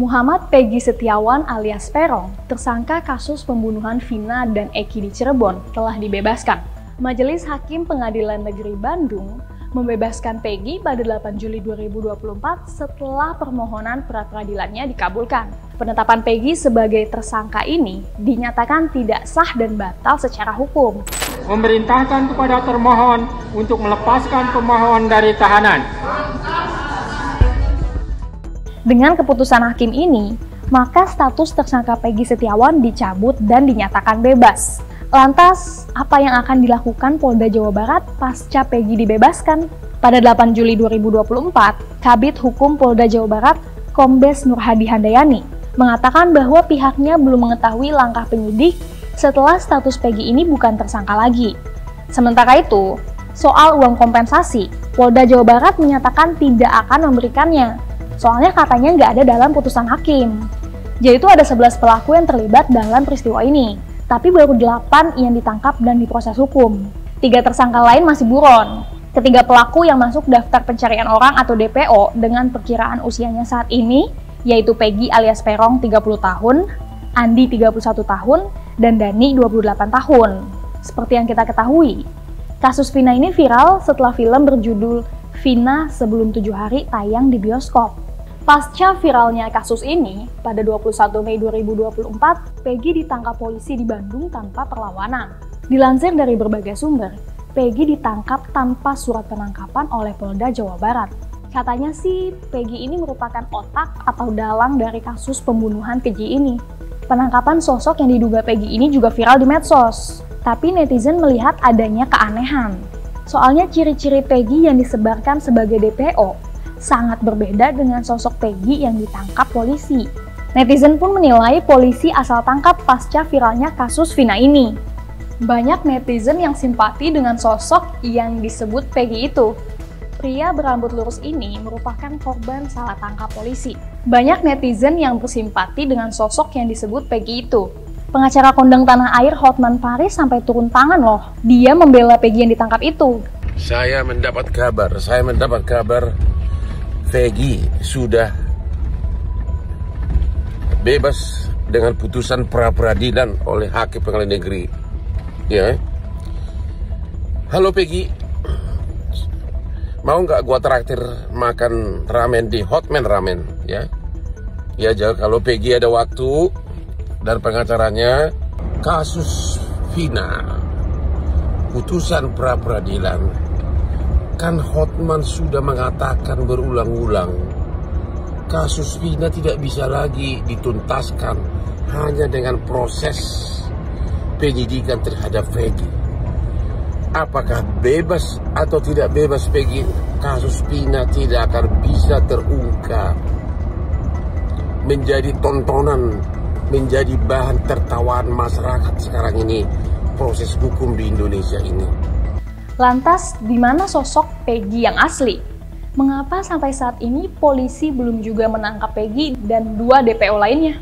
Muhammad Peggy Setiawan alias Peron, tersangka kasus pembunuhan Vina dan Eki di Cirebon, telah dibebaskan. Majelis Hakim Pengadilan Negeri Bandung membebaskan Peggy pada 8 Juli 2024 setelah permohonan pra-peradilannya dikabulkan. Penetapan Peggy sebagai tersangka ini dinyatakan tidak sah dan batal secara hukum. Memerintahkan kepada termohon untuk melepaskan pemohon dari tahanan. Dengan keputusan hakim ini, maka status tersangka Peggy Setiawan dicabut dan dinyatakan bebas. Lantas, apa yang akan dilakukan Polda Jawa Barat pasca Peggy dibebaskan? Pada 8 Juli 2024, Kabid Hukum Polda Jawa Barat, Kombes Nurhadi Handayani, mengatakan bahwa pihaknya belum mengetahui langkah penyidik setelah status Peggy ini bukan tersangka lagi. Sementara itu, soal uang kompensasi, Polda Jawa Barat menyatakan tidak akan memberikannya. Soalnya katanya nggak ada dalam putusan hakim. Yaitu ada 11 pelaku yang terlibat dalam peristiwa ini, tapi baru 8 yang ditangkap dan diproses hukum. 3 tersangka lain masih buron. Ketiga pelaku yang masuk daftar pencarian orang atau DPO dengan perkiraan usianya saat ini, yaitu Peggy alias Peron 30 tahun, Andi 31 tahun, dan Dani 28 tahun. Seperti yang kita ketahui, kasus Vina ini viral setelah film berjudul Vina Sebelum 7 Hari tayang di bioskop. Pasca viralnya kasus ini, pada 21 Mei 2024, Peggy ditangkap polisi di Bandung tanpa perlawanan. Dilansir dari berbagai sumber, Peggy ditangkap tanpa surat penangkapan oleh Polda Jawa Barat. Katanya sih, Peggy ini merupakan otak atau dalang dari kasus pembunuhan keji ini. Penangkapan sosok yang diduga Peggy ini juga viral di medsos. Tapi netizen melihat adanya keanehan. Soalnya ciri-ciri Peggy yang disebarkan sebagai DPO sangat berbeda dengan sosok Peggy yang ditangkap polisi. Netizen pun menilai polisi asal tangkap pasca viralnya kasus Vina ini. Banyak netizen yang simpati dengan sosok yang disebut Peggy itu. Pria berambut lurus ini merupakan korban salah tangkap polisi. Banyak netizen yang bersimpati dengan sosok yang disebut Peggy itu. Pengacara kondang tanah air Hotman Paris sampai turun tangan loh. Dia membela Peggy yang ditangkap itu. Saya mendapat kabar Peggy sudah bebas dengan putusan pra-peradilan oleh Hakim Pengadilan Negeri. Ya. Halo Peggy, mau nggak gua traktir makan ramen di Hotman Ramen? Ya. Ya, kalau Peggy ada waktu. Dan pengacaranya, kasus Vina, putusan pra-peradilan. Kan Hotman sudah mengatakan berulang-ulang, kasus Vina tidak bisa lagi dituntaskan hanya dengan proses penyidikan terhadap Peggy. Apakah bebas atau tidak bebas Peggy, kasus Vina tidak akan bisa terungkap, menjadi tontonan, menjadi bahan tertawaan masyarakat sekarang ini, proses hukum di Indonesia ini. Lantas, di mana sosok Peggy yang asli? Mengapa sampai saat ini polisi belum juga menangkap Peggy dan 2 DPO lainnya?